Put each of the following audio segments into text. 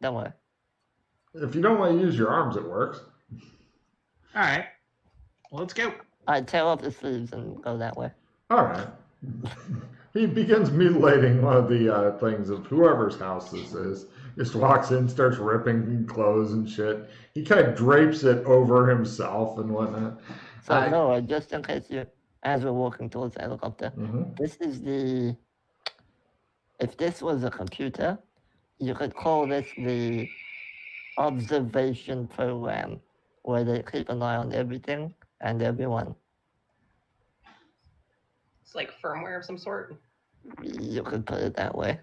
Don't worry. If you don't want to use your arms, it works. All right. Well, let's go. I tear off the sleeves and go that way. All right. He begins mutilating one of the things of whoever's house this is. Just walks in, starts ripping clothes and shit. He kind of drapes it over himself and whatnot. So, no, just in case as we're walking towards the helicopter, this is if this was a computer, you could call this the observation program, where they keep an eye on everything and everyone. It's like firmware of some sort. You could put it that way.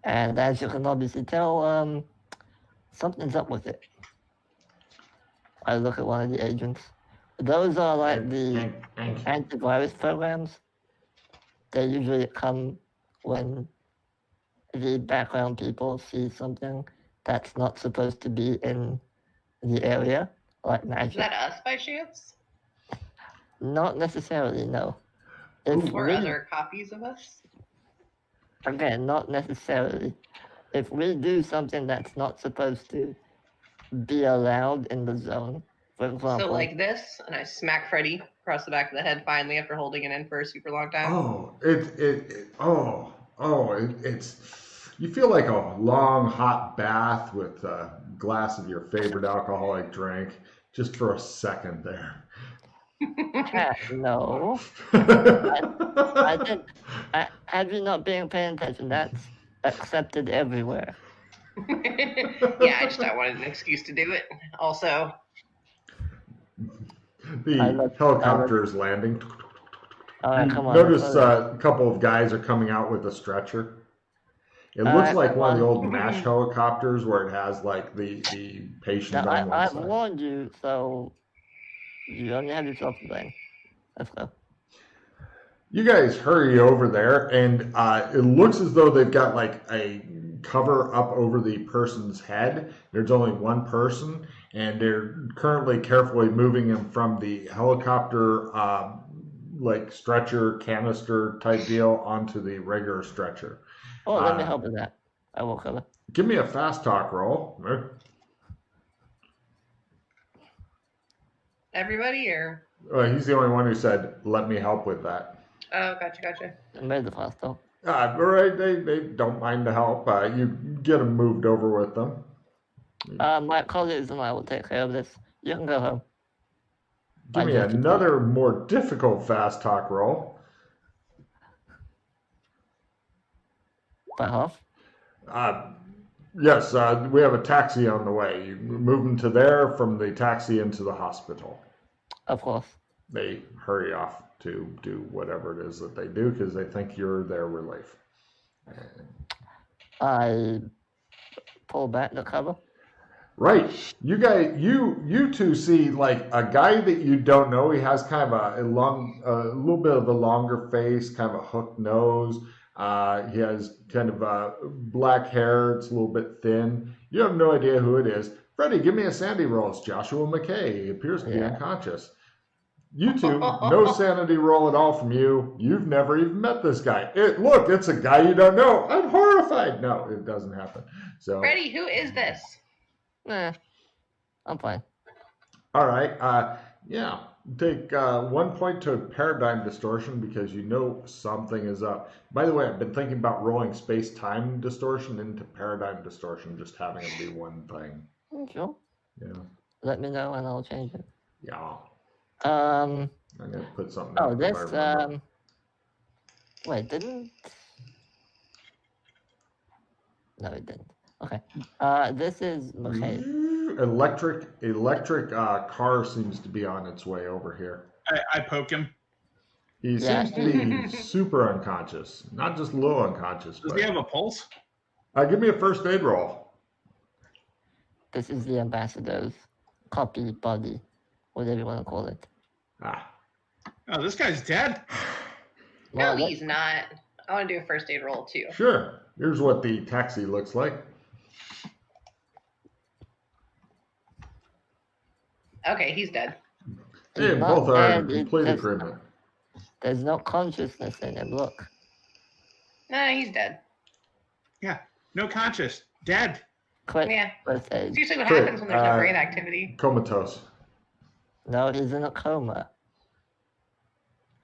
And as you can obviously tell, something's up with it. I look at one of the agents. Those are like the antivirus programs. They usually come when the background people see something that's not supposed to be in the area, like magic. Is that us by chance? Not necessarily, no. Or other copies of us? Again, not necessarily. If we do something that's not supposed to be allowed in the zone, for example. So like this, and I smack Freddy across the back of the head finally after holding it in for a super long time. It's you feel like a long hot bath with a glass of your favorite alcoholic drink just for a second there. No. I think, have you not been paying attention? That's accepted everywhere. Yeah, I wanted an excuse to do it. Also, the helicopter is landing. Come on, notice a couple of guys are coming out with a stretcher. It looks like one of the old MASH helicopters where it has like the patient on one side. I warned you, so you only have yourself to blame. Let's go. You guys hurry over there, and it looks as though they've got like a cover up over the person's head. There's only one person, and they're currently carefully moving him from the helicopter like stretcher canister type deal onto the regular stretcher. Oh, let me help with that. I will cover. Give me a fast talk roll. everybody, or? He's the only one who said, "Let me help with that." Oh, gotcha. I made the fast talk. All right, they don't mind the help. You get them moved over with them. My colleagues and I will take care of this. You can go home. Give me another more difficult fast talk roll. By half? Yes, we have a taxi on the way. You move them to there, from the taxi into the hospital. Of course. They hurry off to do whatever it is that they do because they think you're their relief. I pull back the cover. Right. You guys, you two see like a guy that you don't know. He has kind of a little bit of a longer face, kind of a hooked nose. He has kind of black hair. It's a little bit thin. You have no idea who it is. Freddie, give me a sanity roll. It's Joshua McKay. He appears to be unconscious. You two, no sanity roll at all from you. You've never even met this guy. Look, it's a guy you don't know. I'm horrified. No, it doesn't happen. So, Freddie, who is this? I'm fine. All right. Yeah. Take 1 point to paradigm distortion because you know something is up. By the way, I've been thinking about rolling space-time distortion into paradigm distortion, just having it be one thing. Sure. Yeah. Let me know and I'll change it. Yeah. I'm gonna put something. Oh, this. Wait, didn't? No, it didn't. Okay. This is okay. Electric car seems to be on its way over here. I poke him. He seems to be super unconscious, not just a little unconscious. Does he have a pulse? Give me a first aid roll. This is the ambassador's copy body, whatever you want to call it. Oh, this guy's dead? No, he's not. I want to do a first aid roll, too. Sure. Here's what the taxi looks like. Okay, he's dead. Hey, both are in complete agreement. There's no consciousness in him, look. Nah, he's dead. Yeah, no conscious. Dead. Quick, Yeah. first It's aid. usually what Quick, happens when there's no brain activity. Comatose. No, he's in a coma.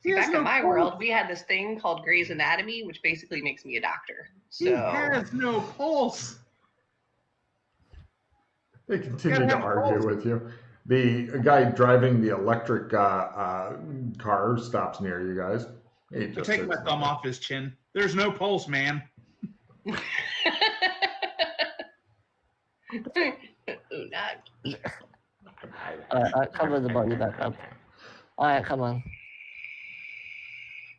He has Back no in my pulse. world, we had this thing called Grey's Anatomy, which basically makes me a doctor. He So has no pulse. They continue Gotta to have argue pulse. with you. The guy driving the electric car stops near you guys. He I just take sits my in thumb there. off his chin. There's no pulse, man. Unagi. Alright, cover the body back up. Alright, come on.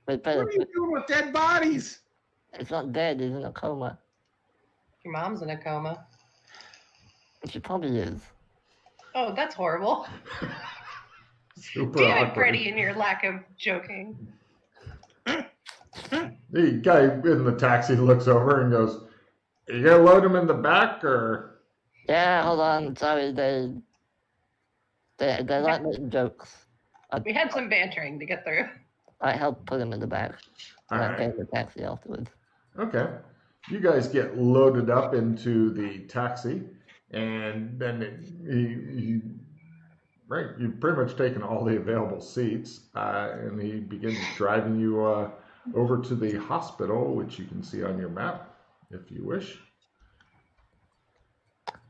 Wait, What are you doing with dead bodies? it's not dead, he's in a coma. Your mom's in a coma. She probably is. Oh, that's horrible. Super Damn it, awkward. Freddie, and your lack of joking. The guy in the taxi looks over and goes, "Are you gonna load him in the back or?" Yeah, hold on, sorry, they like making jokes. We had some bantering to get through. I helped put him in the back. And I Alright. paid the taxi afterwards. Okay. You guys get loaded up into the taxi, and then you've pretty much taken all the available seats, and he begins driving you over to the hospital, which you can see on your map if you wish.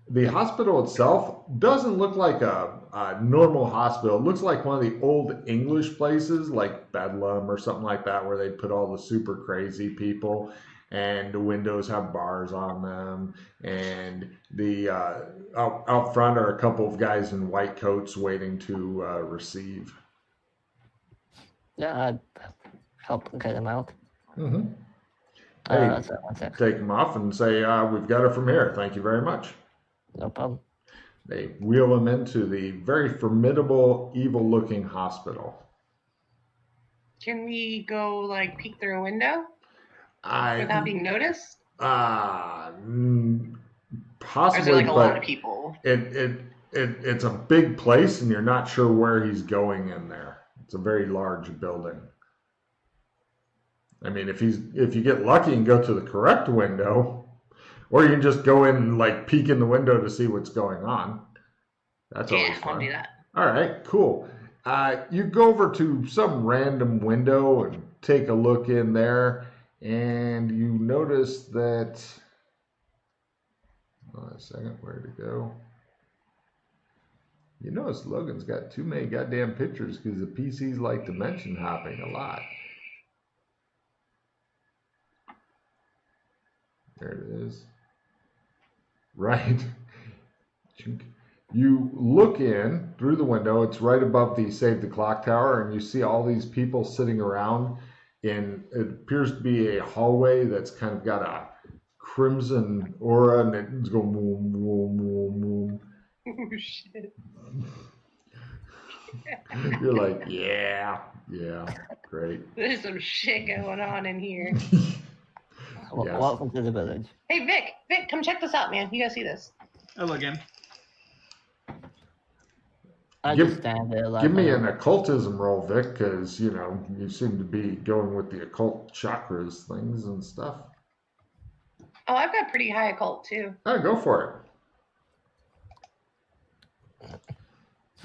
The hospital itself doesn't look like a normal hospital. It looks like one of the old English places, like Bedlam or something like that, where they put all the super crazy people, and the windows have bars on them, and the out front are a couple of guys in white coats waiting to receive. Yeah, I helped get him out. Mm-hmm. Hey, So 1 sec. take them off and say, "We've got her from here. Thank you very much." No problem. They wheel him into the very formidable, evil-looking hospital. Can we go, like, peek through a window I without being noticed? possibly, Or is there, like, a lot of but people? it's a big place, and you're not sure where he's going in there. It's a very large building. I mean, if you get lucky and go to the correct window, or you can just go in and like peek in the window to see what's going on. That's always Yeah, fun. I'll do that. All right, cool. You go over to some random window and take a look in there, and you notice that. Hold on a second, where'd it go? You notice Logan's got too many goddamn pictures because the PCs like dimension hopping a lot. There it is. Right. You look in through the window. It's right above the Save the Clock Tower, and you see all these people sitting around in, it appears to be a hallway that's kind of got a crimson aura, and it's going boom, boom, boom, boom. Oh, shit. You're like, yeah, great. There's some shit going on in here. Yes. Welcome to the village. Hey, Vic, come check this out, man. You gotta see this. I look in. I Give- just stand there like. Give me an occultism roll, Vic, because, you know, you seem to be going with the occult chakras things and stuff. Oh, I've got pretty high occult, too. Oh, go for it.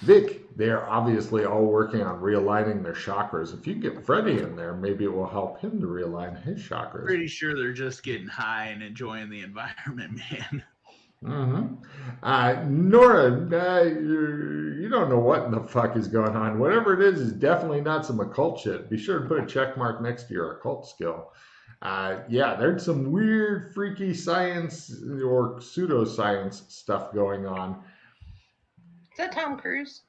Vic, they are obviously all working on realigning their chakras. If you get Freddy in there, maybe it will help him to realign his chakras. Pretty sure they're just getting high and enjoying the environment, man. Mm-hmm. Nora, you don't know what in the fuck is going on. Whatever it is definitely not some occult shit. Be sure to put a check mark next to your occult skill. Yeah, there's some weird, freaky science or pseudoscience stuff going on. Is that Tom Cruise?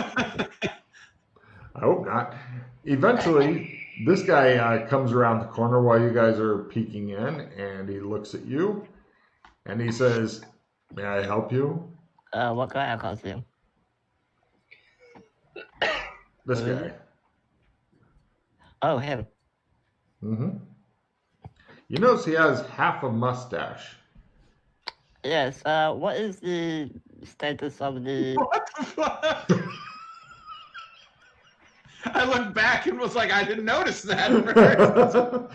I hope not. Eventually, this guy comes around the corner while you guys are peeking in, and he looks at you, and he says, "May I help you?" What kind of costume? This guy. Oh, him. Mm-hmm. You notice he has half a mustache. Yes, what is the status of the... What the fuck? I looked back and was like, I didn't notice that first.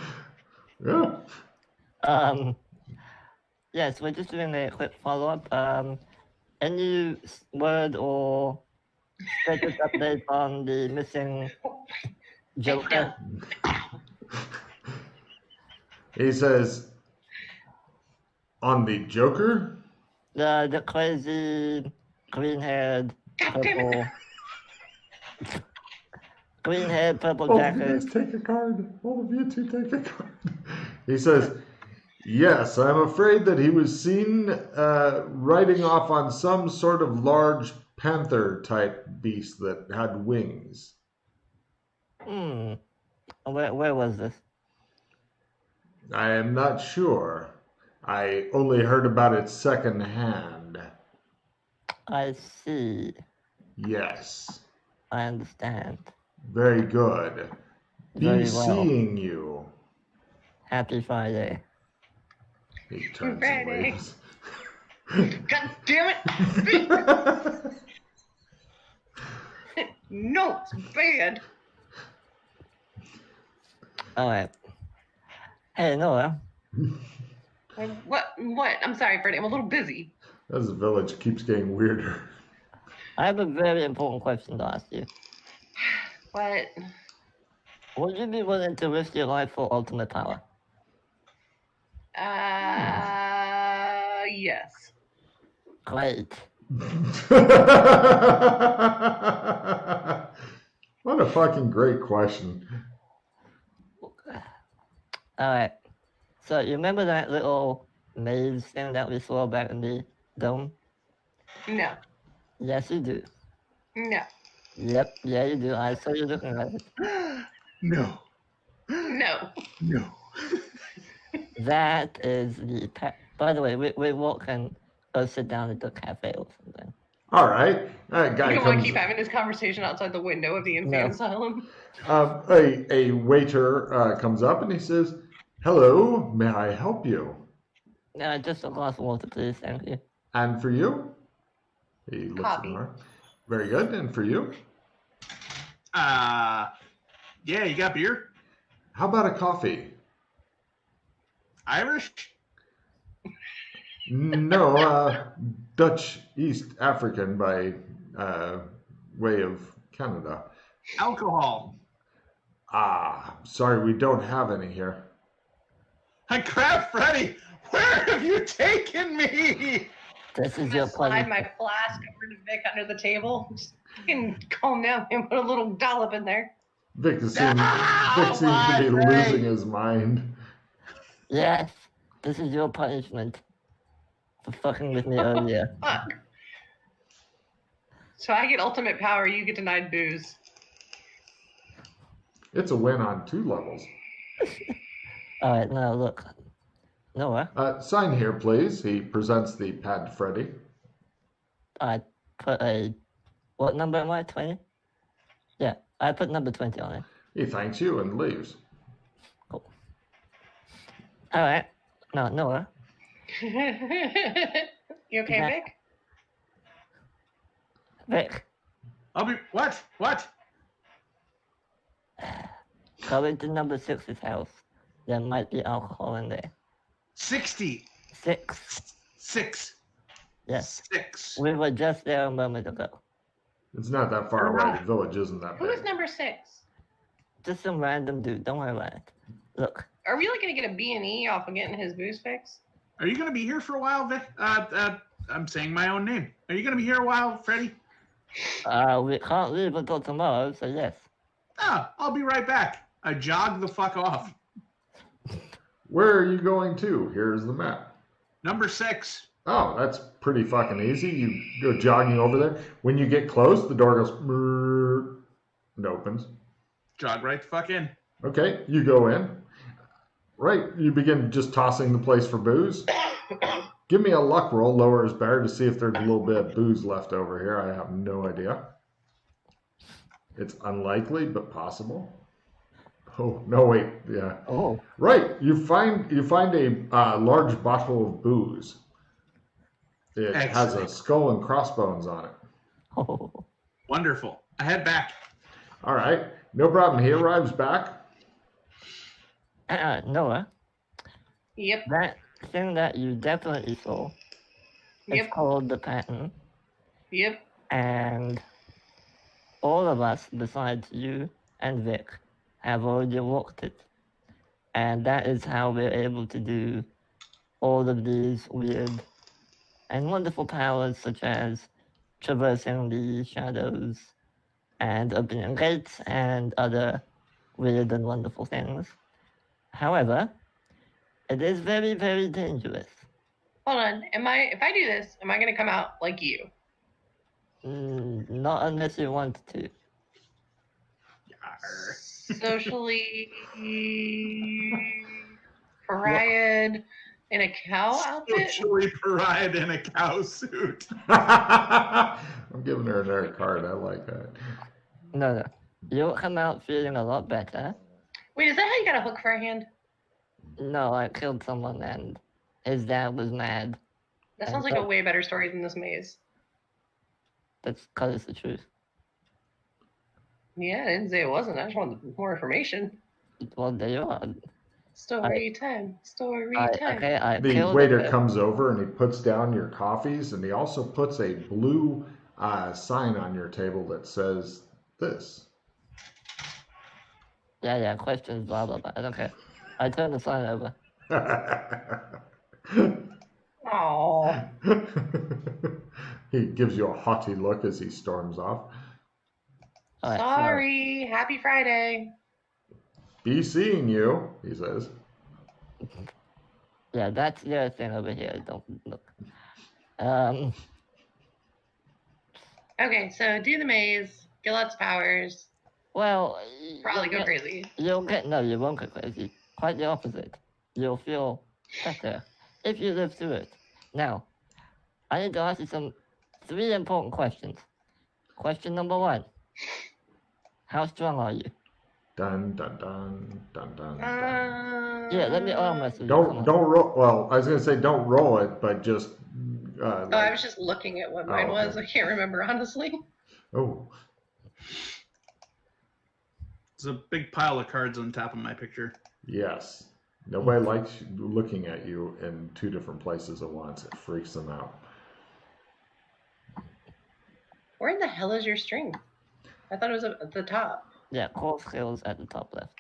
Yeah. Yes, we're just doing a quick follow-up. Any word or status update on the missing Joker? He says, on the Joker? The crazy green-haired God damn it. purple Both of you jacket. guys take a card. Both of you two take a card. He says, yes, I'm afraid that he was seen riding off on some sort of large panther-type beast that had wings. Where was this? I am not sure. I only heard about it secondhand. I see. Yes. I understand. Very good. Very Be well. seeing you. Happy Friday. He turns Friday. and leaves. God damn it. No, it's bad. Alright. Hey, Noah. What? I'm sorry, Freddie. I'm a little busy. As the village keeps getting weirder. I have a very important question to ask you. What? Would you be willing to risk your life for ultimate power? Yes. Great. What a fucking great question. Alright. So, you remember that little maze thing that we saw back in the dome? No. Yes, you do. No. Yep, yeah, you do. I saw you looking at it. No. No. No. That is the... By the way, we walk and go sit down at the cafe or something. All right. That You guy don't want comes. to keep having this conversation outside the window of the insane No. asylum. A waiter comes up and he says, "Hello, may I help you?" Just a glass of water, please. Thank you. And for you? He looks at Coffee. her. Very good. And for you? Yeah, you got beer? How about a coffee? Irish? No, Dutch East African by way of Canada. Alcohol. Sorry, we don't have any here. Crap, Freddy! Where have you taken me? This I'm is gonna your slide pleasure. my flask over to Vic under the table. Just fucking calm down and put a little dollop in there. Vic seems to my be brain. losing his mind. Yes, this is your punishment for fucking with me earlier. Fuck. So I get ultimate power, you get denied booze. It's a win on 2 levels. Alright, now look. Noah, Sign here, please. He presents the pad to Freddy. I put a... What number am I? 20? Yeah, I put number 20 on it. He thanks you and leaves. Cool. Alright, now Noah, You okay, Yeah. Vic? Vic, I'll be... What? What? go into number 6's house. There might be alcohol in there. 60. 6. 6. Yes. 6. We were just there a moment ago. It's not that far away. The village isn't that Who is big. number 6? Just some random dude. Don't worry about it. Look, Are we like gonna get a B&E off of getting his booze fix? Are you going to be here for a while, Vic? I'm saying my own name. Are you going to be here a while, Freddy? we can't leave until tomorrow, so yes. I'll be right back. I jog the fuck off. Where are you going to? Here's the map. Number 6. Oh, that's pretty fucking easy. You go jogging over there. When you get close, the door goes "Brrr," and opens. Jog right the fuck in. Okay, you go in. Right, you begin just tossing the place for booze. Give me a luck roll, lower is better, to see if there's a little bit of booze left over here. I have no idea. It's unlikely, but possible. Oh, no, wait, yeah. Oh, Right, you find a large bottle of booze. It has a Excellent. skull and crossbones on it. oh. Wonderful. I head back. All right, no problem. He arrives back. Noah, Yep. thing that you definitely saw. It's Yep. called the pattern, Yep. and all of us, besides you and Vic, have already walked it. And that is how we're able to do all of these weird and wonderful powers, such as traversing the shadows and opening gates and other weird and wonderful things. However, it is very, very dangerous. Hold on. If I do this, am I gonna come out like you? Not unless you want to. Yarr. Socially pariah in a cow outfit? Socially pariah in a cow suit. I'm giving her another card. I like that. No. You'll come out feeling a lot better. Wait, is that how you got a hook for a hand? No, I killed someone and his dad was mad. That sounds like a way better story than this maze. That's because it's the truth. Yeah, I didn't say it wasn't. I just wanted more information. Well, there you are. Story time. Story time. Okay, I The killed waiter him. comes over and he puts down your coffees, and he also puts a blue sign on your table that says this. Yeah, questions, blah, blah, blah. I don't care. I turn the sign over. Oh. He gives you a haughty look as he storms off. All right, Sorry. Happy Friday. Be seeing you, he says. Yeah, that's the other thing over here. Don't look. Okay, so do the maze. Get lots of powers. Well, Probably go crazy. You won't go crazy. Quite the opposite. You'll feel better if you live through it. Now, I need to ask you 3 important questions. Question number 1. How strong are you? Dun dun dun dun dun. Yeah, let me arm wrestle you. Don't roll. Well, I was gonna say don't roll it, but just. Oh, I was just looking at what mine was. I can't remember honestly. Oh. There's a big pile of cards on top of my picture. Yes. Nobody likes looking at you in 2 different places at once. It freaks them out. Where in the hell is your strength? I thought it was at the top. Yeah, core skills at the top left.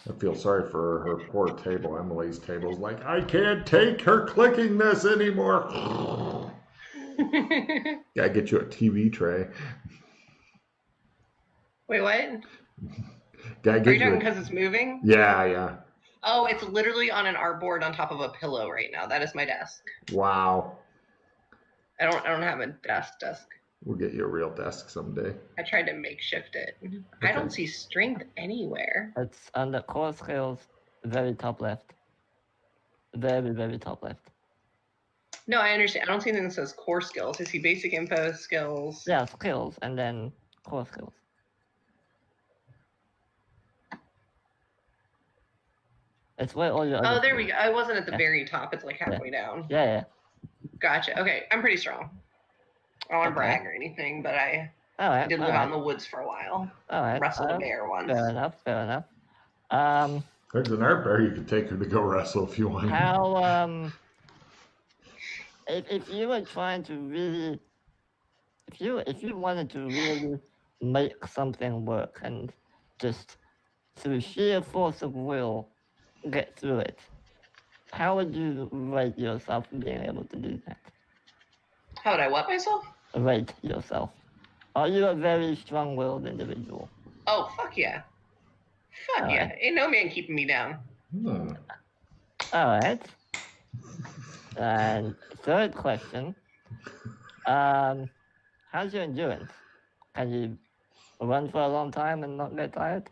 I feel sorry for her poor table. Emily's table's like, I can't take her clicking this anymore. Gotta get you a TV tray. Wait, what? Gotta Are get you talking you. because it's moving? Yeah. Oh, it's literally on an artboard on top of a pillow right now. That is my desk. Wow. I don't have a desk. We'll get you a real desk someday. I tried to makeshift it. I don't see strength anywhere. It's under core skills, very top left. Very, very top left. No, I understand. I don't see anything that says core skills. I see basic info, skills. Yeah, skills, and then core skills. It's where all your Oh, there we go. I wasn't at the very top. It's like halfway down. Yeah. Gotcha. Okay, I'm pretty strong. I don't want to brag or anything, but I did live out in the woods for a while. All right. Wrestled a bear once. Fair enough. There's an art bear you could take her to go wrestle if you want. How if you were trying to really, if you wanted to really make something work and just through sheer force of will get through it, how would you rate yourself for being able to do that? How would I what myself? Rate yourself. Are you a very strong-willed individual? Oh, fuck yeah. Fuck yeah. Ain't no man keeping me down. All right. And third question. How's your endurance? Can you run for a long time and not get tired?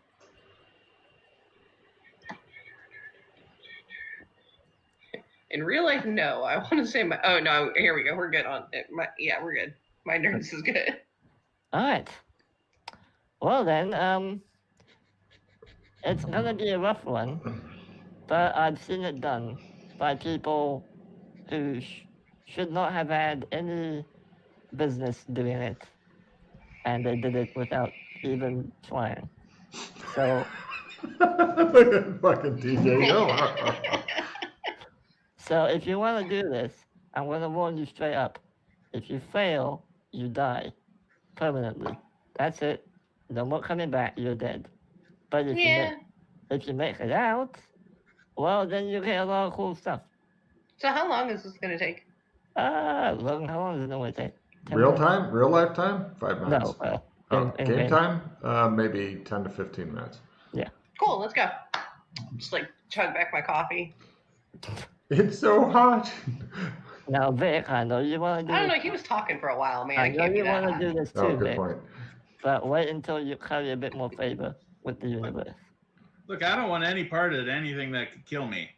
In real life, no. I want to say my. Oh no, here we go. We're good on it. We're good. My endurance is good. All right. Well then, it's gonna be a rough one, but I've seen it done by people who should not have had any business doing it, and they did it without even trying. So, Look at fucking TJ. No. so if you want to do this, I'm going to warn you straight up. If you fail, you die permanently. That's it. No more coming back. You're dead. But if you make it out, well, then you get a lot of cool stuff. So how long is this going to take? Logan, how long does it normally take? 10 Real minutes? time? Real life time? 5 minutes. No. Oh, game time? Maybe 10 to 15 minutes. Yeah. Cool, let's go. Just like chug back my coffee. It's so hot. Now, Vic, I know you want to do I don't know, he was talking for a while, man. I I know can't be you that want hot. to do this too, Oh, good Vic. point. But wait until you carry a bit more favor with the universe. Look, I don't want any part of anything that could kill me.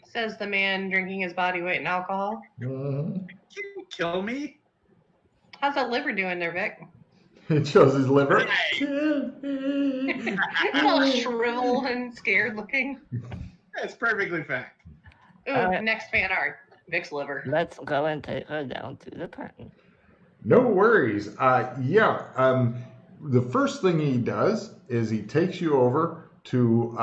Says the man drinking his body weight in alcohol. Mhm. Can you kill me? How's that liver doing there, Vic? It shows his liver. It's all shriveled and scared looking. That's perfectly fine. Ooh, Alright. next fan art. Vic's liver. Let's go and take her down to the pattern. No worries. The first thing he does is he takes you over to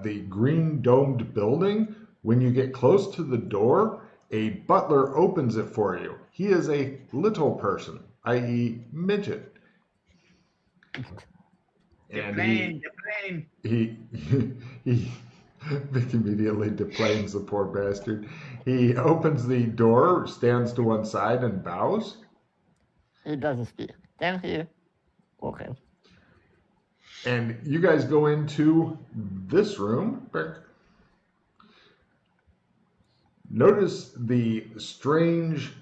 the green domed building. When you get close to the door, a butler opens it for you. He is a little person, i.e. midget. And Deplane. he Vic immediately deplanes the poor bastard. He opens the door, stands to one side, and bows. He doesn't speak. Thank you. Okay. And you guys go into this room. Notice the strange.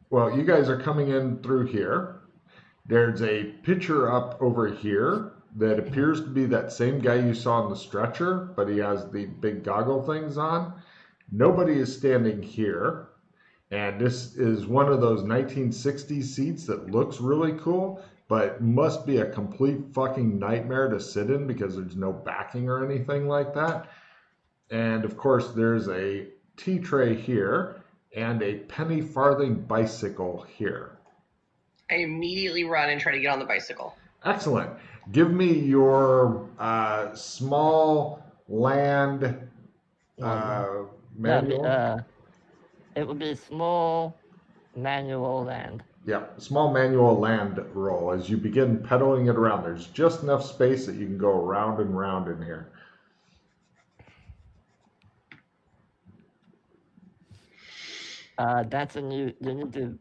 Well, you guys are coming in through here. There's a picture up over here that appears to be that same guy you saw on the stretcher, but he has the big goggle things on. Nobody is standing here. And this is one of those 1960s seats that looks really cool, but must be a complete fucking nightmare to sit in because there's no backing or anything like that. And of course, there's a tea tray here and a penny farthing bicycle here. I immediately run and try to get on the bicycle. Excellent. Give me your small land manual. It would be small manual land. Yeah, small manual land roll. As you begin pedaling it around, there's just enough space that you can go round and round in here. That's a new. You need to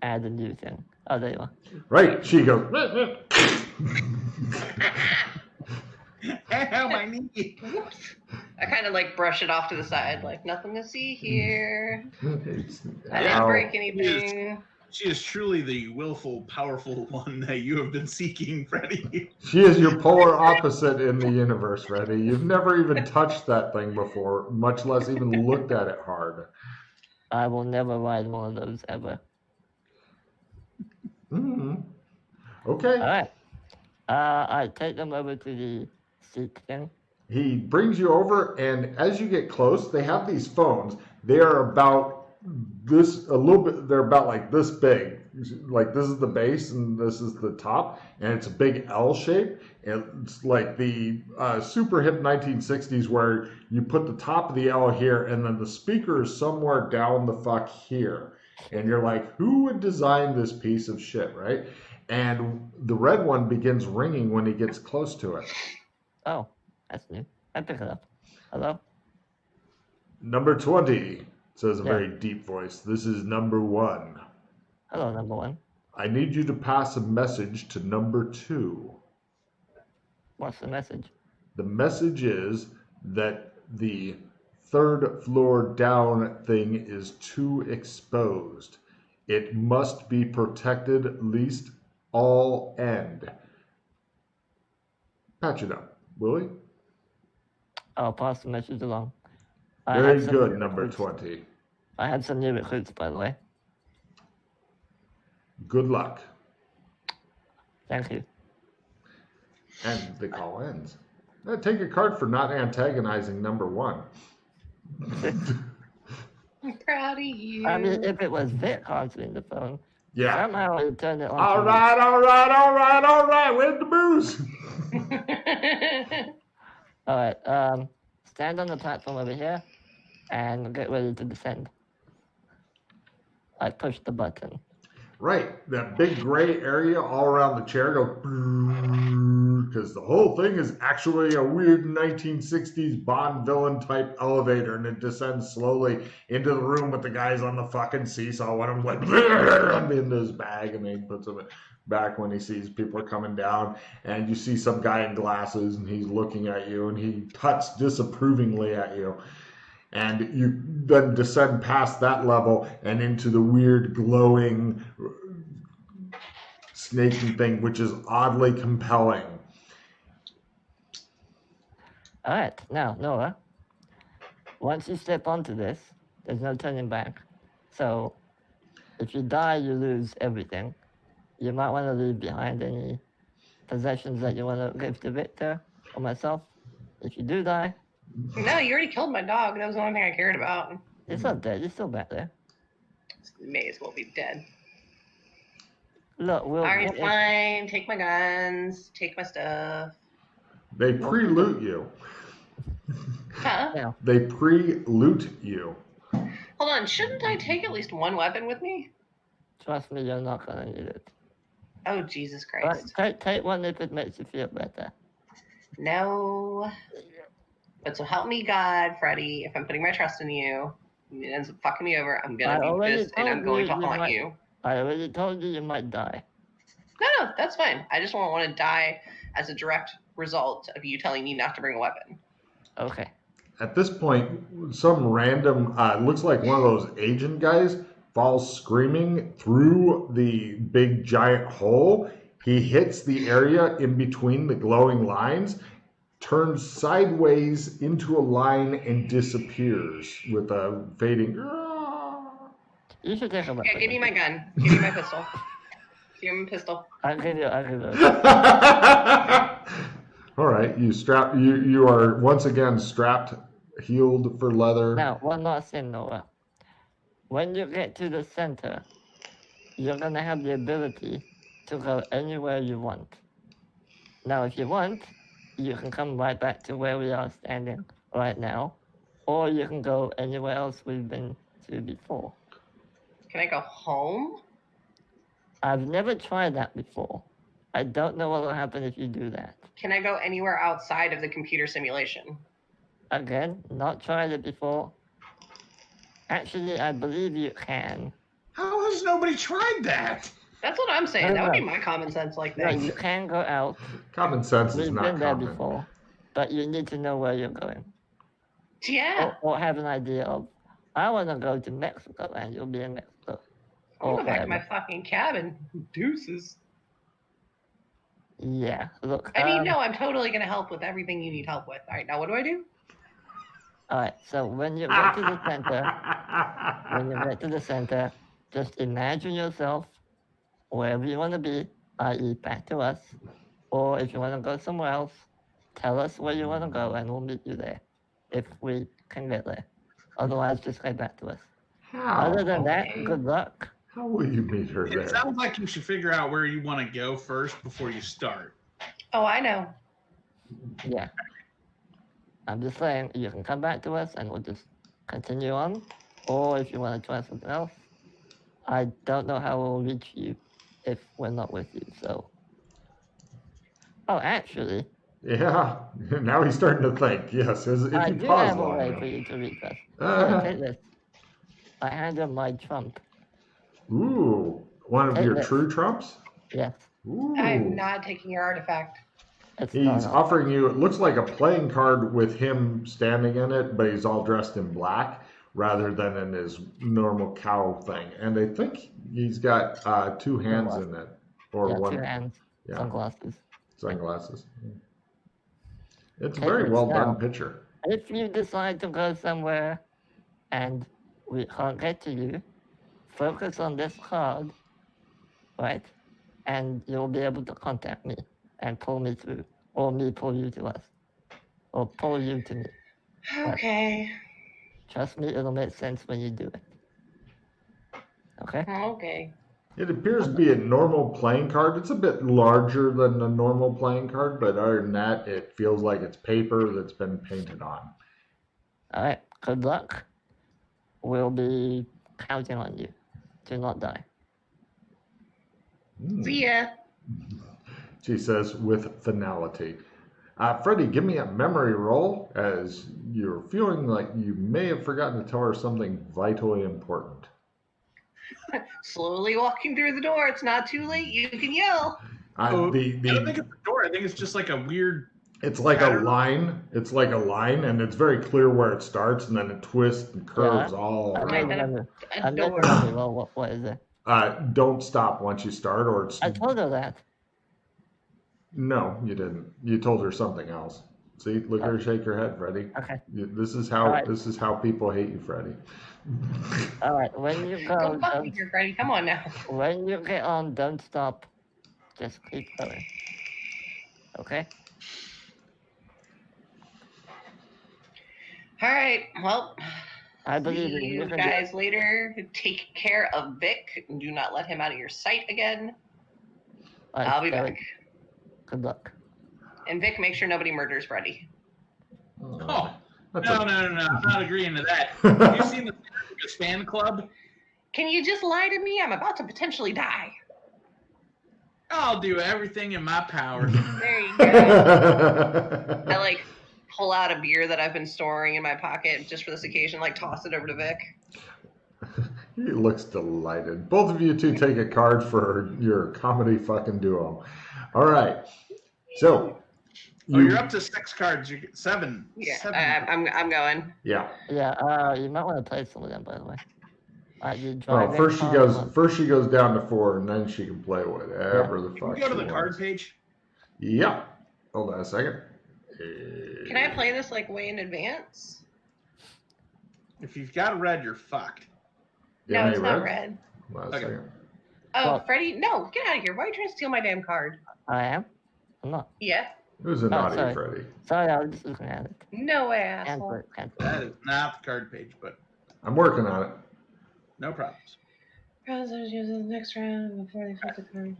add a new thing. Oh, there you are. Right, she goes. Ow, my knee. Whoops. I kind of like brush it off to the side, like nothing to see here. I didn't break anything. She is truly the willful, powerful one that you have been seeking, Freddie. She is your polar opposite in the universe, Freddie. You've never even touched that thing before, much less even looked at it hard. I will never ride one of those ever. Mm-hmm. Okay. All right. I take them over to the seat thing. He brings you over, and as you get close, they have these phones. They are about this, a little bit, they're about like this big. Like this is the base and this is the top, and it's a big L shape. And it's like the super hip 1960s where you put the top of the L here, and then the speaker is somewhere down the fuck here. And you're like, who would design this piece of shit, right? And the red one begins ringing when he gets close to it. Oh, that's new. I pick it up. Hello? Number 20, says a Yeah. very deep voice. This is number 1. Hello, number 1. I need you to pass a message to number 2. What's the message? The message is that the 3rd floor down thing is too exposed. It must be protected, at least all end. Patch it up, will he? I'll pass the message along. I Very have some good, new number recruits. 20. I have some new recruits, by the way. Good luck. Thank you. And the call ends. Take a card for not antagonizing number 1. I'm proud of you. I mean, if it was Vic answering the phone, Yeah. somehow it turned it on. All to me. right, all right, all right, all right. Where's the booze? All right. Stand on the platform over here, and get ready to descend. I push the button. Right, that big gray area all around the chair goes because the whole thing is actually a weird 1960s Bond villain type elevator, and it descends slowly into the room with the guys on the fucking seesaw. One of them's like into his bag, and then he puts them back when he sees people are coming down. And you see some guy in glasses, and he's looking at you, and he tuts disapprovingly at you. And you then descend past that level and into the weird glowing snaky thing, which is oddly compelling. All right. Now, Noah, once you step onto this, there's no turning back. So, if you die, you lose everything. You might want to leave behind any possessions that you want to give to Victor or myself. If you do die, No, you already killed my dog. That was the only thing I cared about. it's not dead. It's still back there. May as well be dead. Look, we'll. Alright, fine. Take my guns. Take my stuff. They pre-loot you. Huh? Yeah. They pre-loot you. Hold on. Shouldn't I take at least one weapon with me? Trust me, you're not gonna need it. Oh, Jesus But Christ. take one if it makes you feel better. No. But so help me God, Freddy, if I'm putting my trust in you, and it ends up fucking me over, I'm I gonna be already pissed and I'm told going you to you haunt might- you. I already told you might die. No, that's fine. I just won't want to die as a direct result of you telling me not to bring a weapon. Okay. At this point, some random, looks like one of those agent guys, falls screaming through the big giant hole. He hits the area in between the glowing lines, turns sideways into a line, and disappears with a fading. You should take a weapon. Yeah, give me my gun. Give me my pistol. Give me my pistol. I'll give you. All right, you are once again strapped, heeled for leather. Now, one last thing, Noah. When you get to the center, you're gonna have the ability to go anywhere you want. Now, if you want, you can come right back to where we are standing right now, or you can go anywhere else we've been to before. Can I go home? I've never tried that before. I don't know what will happen if you do that. Can I go anywhere outside of the computer simulation? Again, not tried it before. Actually, I believe you can. How has nobody tried that? That's what I'm saying. No, That would be no. my common sense like No, thing. you can go out. Common sense is We've not been there common. before, but you need to know where you're going. Yeah. Or have an idea of, I want to go to Mexico, and you'll be in Mexico. I'm Or going back to my whatever. fucking cabin. Deuces. Yeah, look. I mean, no, I'm totally going to help with everything you need help with. All right, now what do I do? All right, so when you get to the center, just imagine yourself wherever you want to be, i.e. back to us. Or if you want to go somewhere else, tell us where you want to go, and we'll meet you there, if we can get there. Otherwise, just head back to us. How? Other than that, Okay. good luck. How will you meet her It there? sounds like you should figure out where you want to go first before you start. Oh, I know. Yeah. I'm just saying, you can come back to us and we'll just continue on. Or if you want to try something else, I don't know how we'll reach you if we're not with you, so. Oh, actually, Yeah, now he's starting to think. Yes, if I you do pause have a long way enough. for you to reach us. Uh, Take this. I hand him my trump. Ooh, one of Take your this. true trumps? Yes, Ooh. I'm not taking your artifact. it's He's not. offering you, it looks like a playing card with him standing in it, but he's all dressed in black rather than in his normal cowl thing. And I think he's got two hands in it. Or Yeah, one. 2 hands, Yeah, sunglasses. sunglasses. It's a Take very this well now. done picture. If you decide to go somewhere and we can't get to you, focus on this card, right? And you'll be able to contact me and pull me through, or me pull you to us, or pull you to me. Okay. Trust me, it'll make sense when you do it. Okay? Okay. It appears to be a normal playing card. It's a bit larger than a normal playing card, but other than that, it feels like it's paper that's been painted on. Alright, good luck. We'll be counting on you to not die. See ya. She says with finality. Freddie, give me a memory roll as you're feeling like you may have forgotten to tell her something vitally important. Slowly walking through the door. It's not too late. You can yell. I don't think it's a door. I think it's just like a weird. It's like a line. It's like a line, and it's very clear where it starts, and then it twists and curves all I around. remember. A door. Well, what is it? Don't stop once you start, or it's. I told her that. No, you didn't. You told her something else. See, look at her shake her head, Freddie. Okay. This is how Right. this is how people hate you, Freddie. Alright, when you go, Go fuck me here, Freddie. Come on now. when you get on, don't stop. Just keep going. Okay? All right. Well, I believe see in you. you guys later. Take care of Vic. Do not let him out of your sight again. I'll be back. Good luck. And Vic, make sure nobody murders Freddie. Oh, That's no. I'm not agreeing to that. Have you seen the fan club? Can you just lie to me? I'm about to potentially die. I'll do everything in my power. There you go. I like pull out a beer that I've been storing in my pocket just for this occasion, like toss it over to Vic. He looks delighted. Both of you two take a card for your comedy fucking duo. All right. So. You're up to 6 cards. You get 7. Yeah, 7. I'm going. Yeah. Yeah, you might want to play some of them, by the way. You Oh, drive first in she goes. on- First she goes down to 4, and then she can play whatever the Can fuck. we go to she the card wants. page? Yeah. Hold on a second. Can I play this like way in advance? If you've got red, you're fucked. Yeah, No, it's hey, not Red? red. Hold on a Okay. second. Oh, Well- Freddie, no, get out of here. Why are you trying to steal my damn card? I am? I'm not. Yeah. Who's a naughty sorry. Freddy? Sorry, I was just looking at it. No way, Can't asshole. put- can't put- That is not the card page, but I'm working on it. no problems. Browsers use the next round before they flip the card.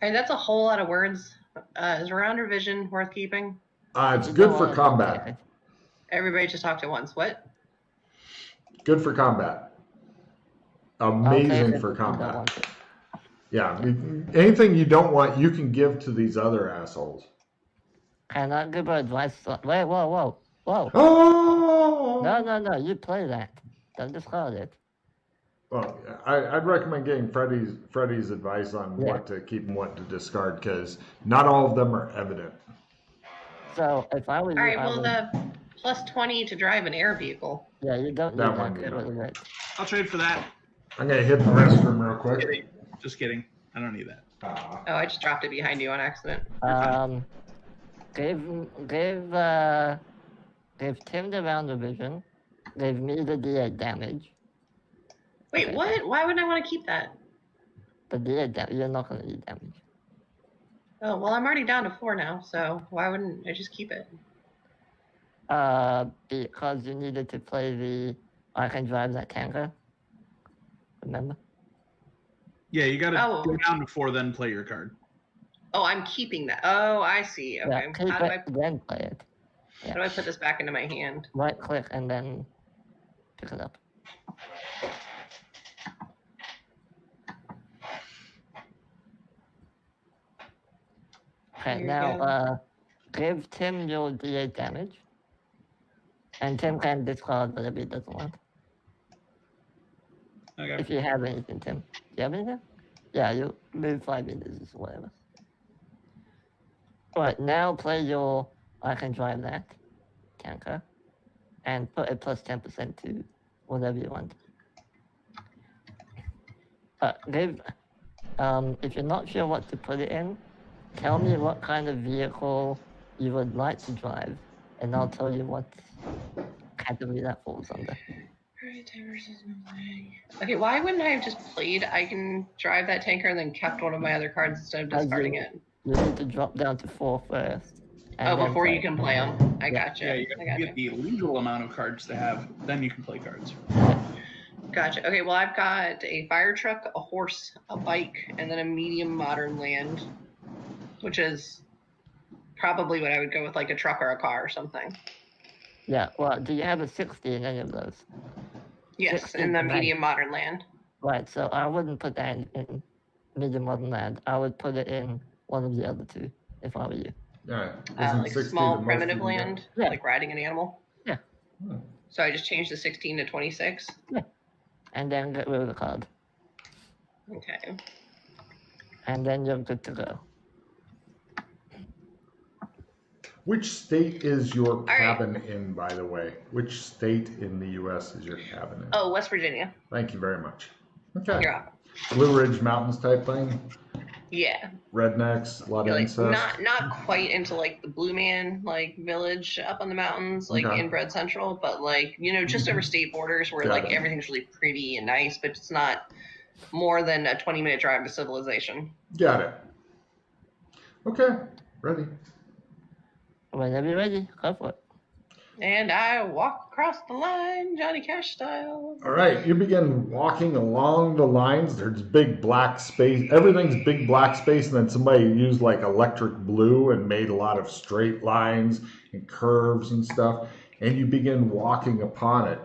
Alright, that's a whole lot of words. Is round revision worth keeping? It's You good don't for wanna combat. take it. Everybody just talked at once. What? Good for combat. I'll take Amazing it for if you don't combat. want it. Yeah. Anything you don't want, you can give to these other assholes. Can I give her advice? Wait, whoa. Oh! No, you play that. Don't discard it. Well, I'd recommend getting Freddie's advice on Yeah. what to keep and what to discard, because not all of them are evident. So, if I were you, Alright, I well, would... the plus 20 to drive an air vehicle. Yeah, you don't need That that. one you Get rid don't. of it. I'll trade for that. I'm gonna hit the restroom real quick. Just kidding. I don't need that. Oh, I just dropped it behind you on accident. Give Tim the round revision. Give me the D8 damage. Wait, Okay. what? Why would I want to keep that? The D8 damage, you're not going to need damage. Oh, well, I'm already down to 4 now, so why wouldn't I just keep it? Because you needed to play the I can drive that tanker. Remember? Yeah, you gotta Oh. go down to 4, then play your card. Oh, I'm keeping that. Oh, I see. Okay. Yeah, keep How do I, it, then play it. how do I put this back into my hand? Right click and then pick it up. Okay, Here you now go. give Tim your D8 damage. And Tim can discard whatever he doesn't want. Okay. If you have anything, Tim. Do you have anything? Yeah, you move 5 meters or whatever. Alright, now play your I can drive that tanker. And put a plus 10% to whatever you want. If you're not sure what to put it in, tell me what kind of vehicle you would like to drive, and I'll tell you what category that falls under. Okay, why wouldn't I have just played I can drive that tanker and then kept one of my other cards instead of discarding it? you need to drop down to 4 first. Oh, then before play. you can play them. I Yeah. gotcha. Yeah, you I have to gotcha. get the legal amount of cards to have, then you can play cards. Gotcha. Okay, well, I've got a fire truck, a horse, a bike, and then a medium modern land, which is probably what I would go with, like a truck or a car or something. Yeah, well, do you have a 60 in any of those? Yes, 60 in the to medium modern land. Right, so I wouldn't put that in medium modern land. I would put it in one of the other two, if I were you. Yeah. Isn't Like 60 small the most primitive you can get? land, Yeah. like riding an animal. Yeah. Hmm. So I just changed the 16 to 26. And then get rid of the card. Okay. And then you're good to go. Which state is your right. cabin in, by the way? Which state in the U.S. is your cabin in? Oh, West Virginia. Thank you very much. Okay. You're welcome. Blue Ridge Mountains type thing? Yeah. Rednecks, a lot of Yeah, like incest? not quite into like the Blue Man like village up on the mountains, like Okay. inbred central, but like, you know, just over state borders where Got like it. everything's really pretty and nice, but it's not more than a 20-minute drive to civilization. Got it. Okay. Ready. Whenever you're ready, go for it. And I walk across the line, Johnny Cash style. All right, you begin walking along the lines. There's big black space. Everything's big black space, and then somebody used like electric blue and made a lot of straight lines and curves and stuff. And you begin walking upon it.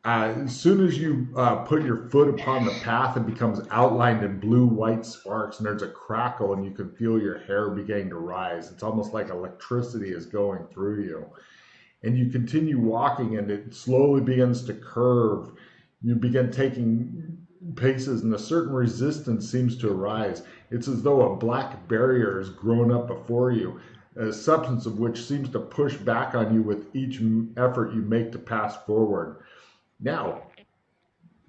As soon as you put your foot upon the path, it becomes outlined in blue-white sparks, and there's a crackle, and you can feel your hair beginning to rise. It's almost like electricity is going through you. And you continue walking, and it slowly begins to curve. You begin taking paces, and a certain resistance seems to arise. It's as though a black barrier has grown up before you, a substance of which seems to push back on you with each effort you make to pass forward. Now,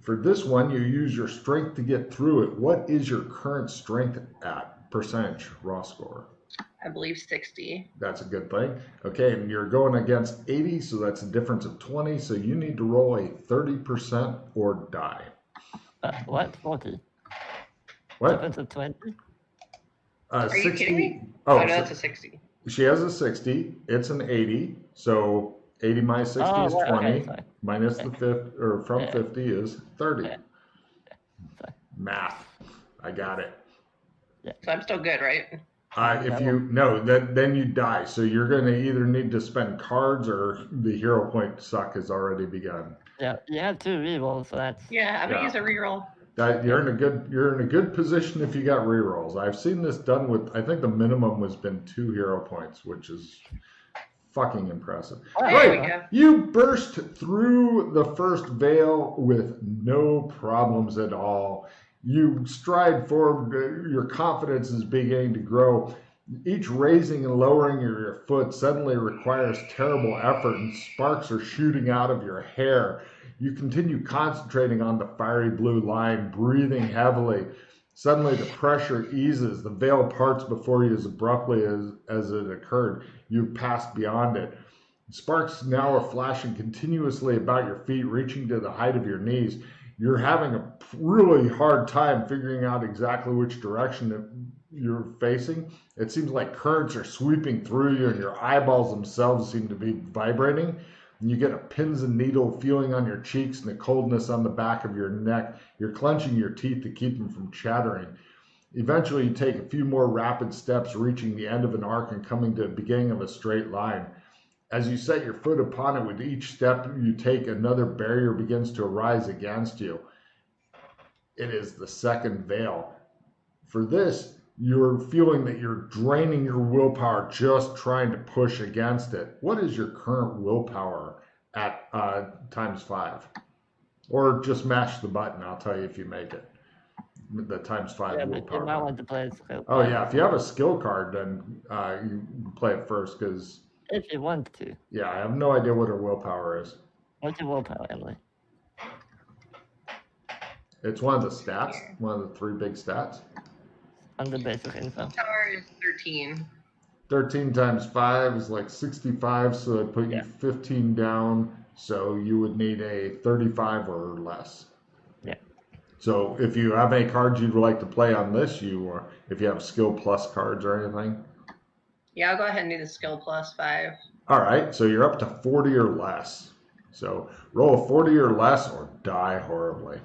for this one, you use your strength to get through it. What is your current strength at? Percentage, raw score. I believe 60. That's a good thing. Okay, and you're going against 80, so that's a difference of 20. So you need to roll a 30% or die. What? 40? What? Difference of 20? Are you kidding me? Oh, no, so that's a 60. she has a 60. It's an 80. So 80 minus 60 is 20. Okay, sorry. Minus the 50, or from Yeah. 50 is 30. Yeah. Sorry. Math. I got it. So I'm still good, right? If you no, then you die. So you're going to either need to spend cards or the hero point suck has already begun. Yeah, you have 2 rerolls, so that's... Yeah, I'm gonna Yeah. use a reroll. You're in a good position if you got rerolls. I've seen this done with. I think the minimum has been 2 hero points, which is fucking impressive. There we go. You burst through the first veil with no problems at all. You stride forward, your confidence is beginning to grow. Each raising and lowering of your foot suddenly requires terrible effort, and sparks are shooting out of your hair. You continue concentrating on the fiery blue line, breathing heavily. Suddenly the pressure eases. The veil parts before you as abruptly as it occurred. You've passed beyond it. Sparks now are flashing continuously about your feet, reaching to the height of your knees. You're having a really hard time figuring out exactly which direction you're facing. It seems like currents are sweeping through you, and your eyeballs themselves seem to be vibrating. And you get a pins and needle feeling on your cheeks and a coldness on the back of your neck. You're clenching your teeth to keep them from chattering. Eventually, you take a few more rapid steps, reaching the end of an arc and coming to the beginning of a straight line. As you set your foot upon it, with each step you take, another barrier begins to arise against you. It is the second veil. For this, you're feeling that you're draining your willpower just trying to push against it. What is your current willpower at ×5? Or just mash the button, I'll tell you if you make it. The ×5 Yeah, but willpower. you might want to play a skill Oh card. yeah, if you have a skill card, then you play it first, because If you want to. yeah, I have no idea what her willpower is. What's your willpower, Emily? It's one of the stats, one of the 3 big stats. Under basic info. Tower is 13. 13 times 5 is like 65, so I put you 15 down, so you would need a 35 or less. Yeah. So if you have any cards you'd like to play on this, if you have skill plus cards or anything. Yeah, I'll go ahead and do the skill plus 5. All right, so you're up to 40 or less. So roll a 40 or less or die horribly.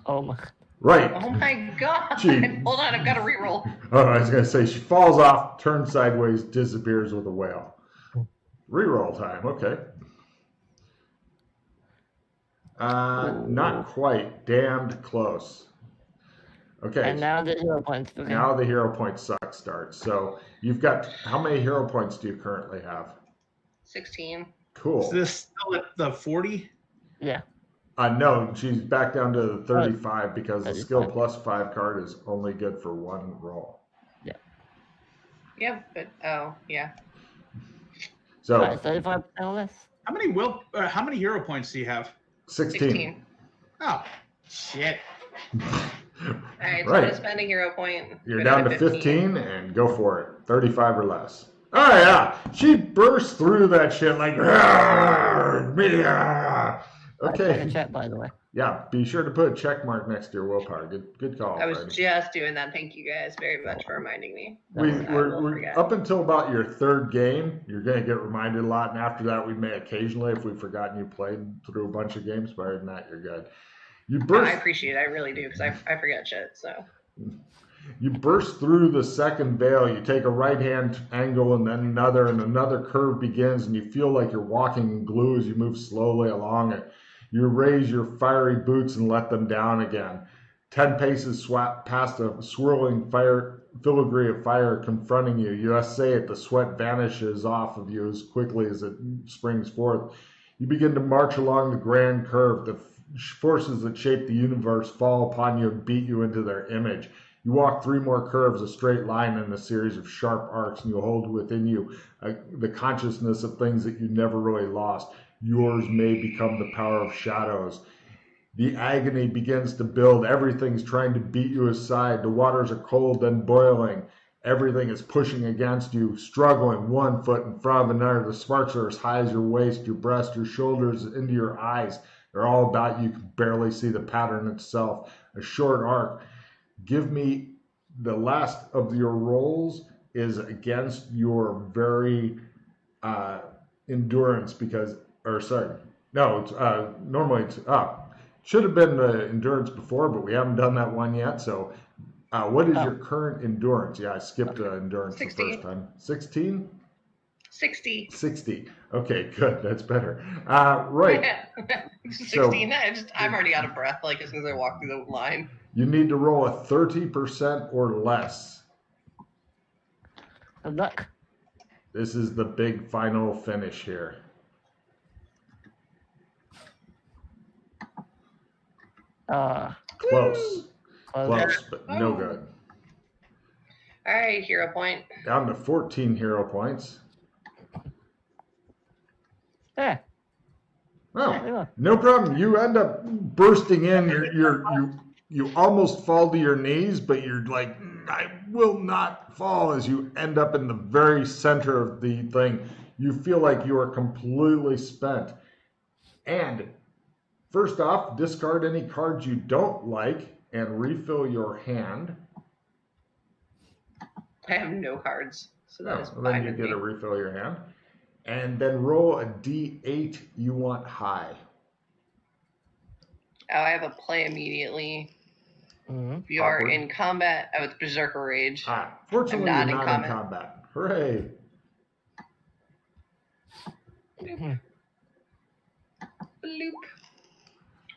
Oh my. Right. Oh my god! Gee. Hold on, I've got to reroll. Oh, I was going to say, she falls off, turns sideways, disappears with a whale. Reroll time, okay. Not quite. Damned close. Okay. And now the hero points. Okay. Now the hero point suck starts. So you've got, how many hero points do you currently have? 16. Cool. Is this still at the 40? Yeah. No, she's back down to the 35 because the 35. skill plus 5 card is only good for one roll. Yeah, but yeah. So Right, 35 or less. How many hero points do you have? 16. Oh, shit. Alright, so I'm Right. gonna spend a hero point. You're go down to 15 and go for it. 35 or less. Oh yeah, she bursts through that shit like. Okay. In the chat, by the way. Yeah, be sure to put a check mark next to your willpower. Good call. I was Fred. just doing that. Thank you guys very much for reminding me. We're up until about your third game. You're going to get reminded a lot, and after that, we may occasionally, if we've forgotten you played through a bunch of games. But other than that, you're good. You No, burst. I appreciate it. I really do because I forget shit. So. You burst through the second veil. You take a right-hand angle and then another, and another curve begins, and you feel like you're walking in glue as you move slowly along it. You raise your fiery boots and let them down again. 10 paces swap past a swirling filigree of fire confronting you. You essay it, the sweat vanishes off of you as quickly as it springs forth. You begin to march along the grand curve. The forces that shape the universe fall upon you and beat you into their image. You walk 3 more curves, a straight line and a series of sharp arcs, and you hold within you the consciousness of things that you never really lost. Yours may become the power of shadows. The agony begins to build. Everything's trying to beat you aside. The waters are cold, then boiling. Everything is pushing against you, struggling 1 foot in front of another. The sparks are as high as your waist, your breast, your shoulders, into your eyes. They're all about you. You can barely see the pattern itself. A short arc. Give me the last of your rolls is against your very endurance because, or sorry, no, it's normally it's should have been the endurance before, but we haven't done that one yet. So, what is your current endurance? Yeah, I skipped endurance 60. the first time. 16? 60. 60. Okay, good. That's better. Right. 16. I'm already out of breath. Like as soon as I walk through the line. You need to roll a 30% or less. Good luck. This is the big final finish here. Close, but no good. All right, hero point. Down to 14 hero points. Yeah. Oh, no problem. You end up bursting in. You almost fall to your knees, but you're like, I will not fall as you end up in the very center of the thing. You feel like you are completely spent. And first off, discard any cards you don't like and refill your hand. I have no cards, so that is Then fine you with get me. to refill your hand. And then roll a D8 you want high. Oh, I have a play immediately. Mm-hmm. If you are Awkward. in combat, it's Berserker Rage. Fortunately, I'm you're not not in in combat. Hooray. Bloop.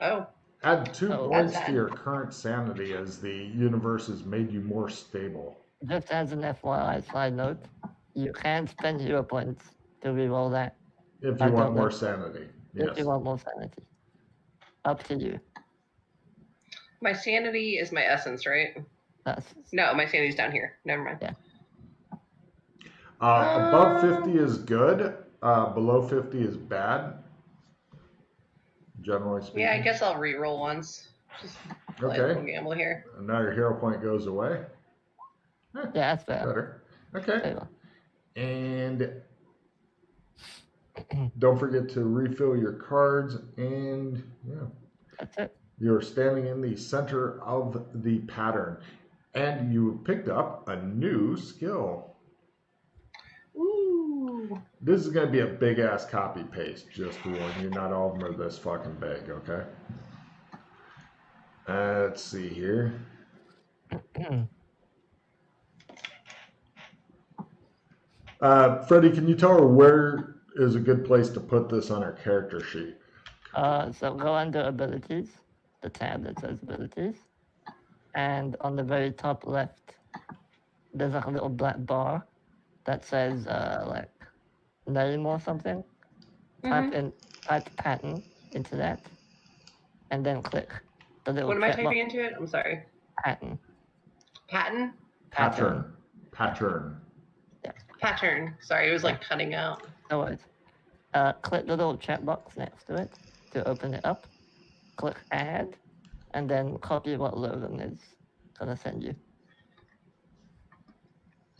Oh, Add 2 Oh, points that's to your current sanity as the universe has made you more stable. Just as an FYI side note, you can spend hero points to reroll that If I you want don't more know. sanity. if Yes. you want more sanity. Up to you. my sanity is my essence, right? That's No, my sanity's down here. Never mind. Yeah. Above 50 is good. Below 50 is bad. Generally speaking. Yeah, I guess I'll re-roll once. Just play a little Okay. gamble here. And now your hero point goes away. yeah, that's fair. Better. Okay. Fair. And don't forget to refill your cards. And yeah, That's it. You're standing in the center of the pattern, and you picked up a new skill. Ooh. This is going to be a big ass copy paste, just to warn you. Not all of them are this fucking big, okay? Let's see here. Freddie, can you tell her where is a good place to put this on our character sheet? So go under abilities, the tab that says abilities, and on the very top left, there's like a little black bar that says like name or something. Type pattern into that, and then click the little What am I check typing box. into it? I'm sorry. Pattern. Pattern? Pattern. Yeah. Pattern. Sorry, it was like cutting out. No worries. Click the little checkbox next to it to open it up. Click add, and then copy what Logan is gonna send you.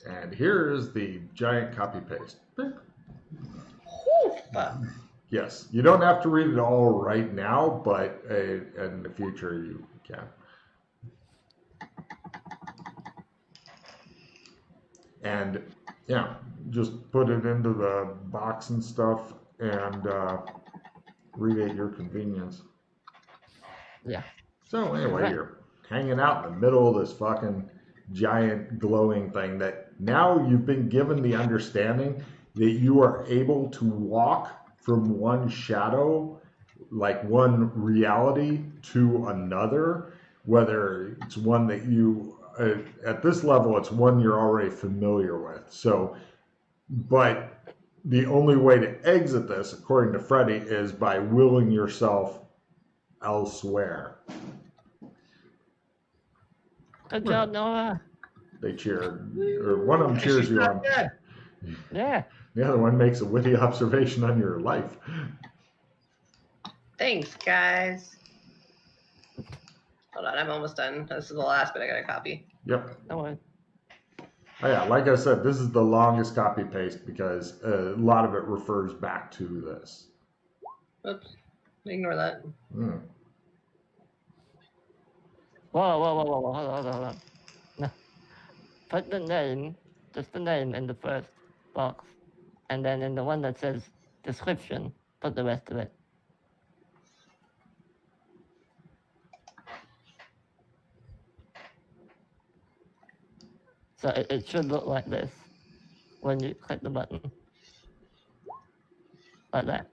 And here is the giant copy paste. Oof. Yes, you don't have to read it all right now, but in the future you can. And yeah, just put it into the box and stuff and read at your convenience. Yeah. So anyway, you're hanging out in the middle of this fucking giant glowing thing that now you've been given the understanding that you are able to walk from one shadow, like one reality, to another, whether it's one that you, at this level, it's one you're already familiar with. So, but the only way to exit this, according to Freddie, is by willing yourself elsewhere. Good job, Noah. They cheer, or one of them cheers you on. Yeah. The other one makes a witty observation on your life. Thanks, guys. Hold on, I'm almost done. This is the last bit I gotta copy. Yep. No worries. Oh, yeah, like I said, this is the longest copy paste because a lot of it refers back to this. Oops. Ignore that. Mm. Whoa. Hold on. No. Put the name, just the name in the first box. And then in the one that says description, put the rest of it. So it should look like this when you click the button. Like that.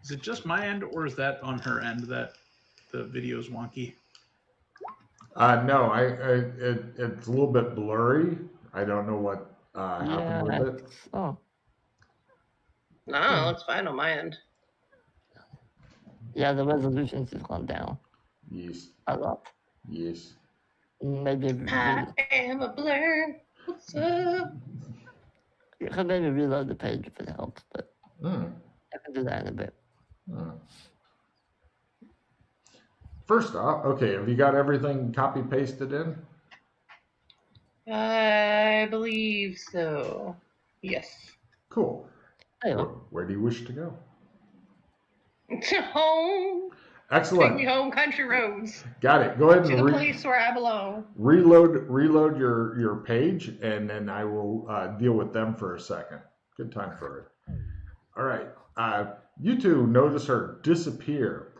Is it just my end, or is that on her end that the video's wonky? No, it's a little bit blurry. I don't know what happened with it. Oh. No, it's fine on my end. Yeah, the resolution's just gone down Yes. a lot. Yes. Maybe I am a blur. What's up? you could maybe reload the page if it helps, but Mm. I can do that in a bit. Mm. First off, okay, have you got everything copy pasted in? I believe so. Yes. Cool. There you Where do you wish to go? Home. Excellent. Take me home, country roads. Got it. Go ahead To and the place where I belong. reload your page, and then I will deal with them for a second. Good time for it. All right. You two notice her disappear.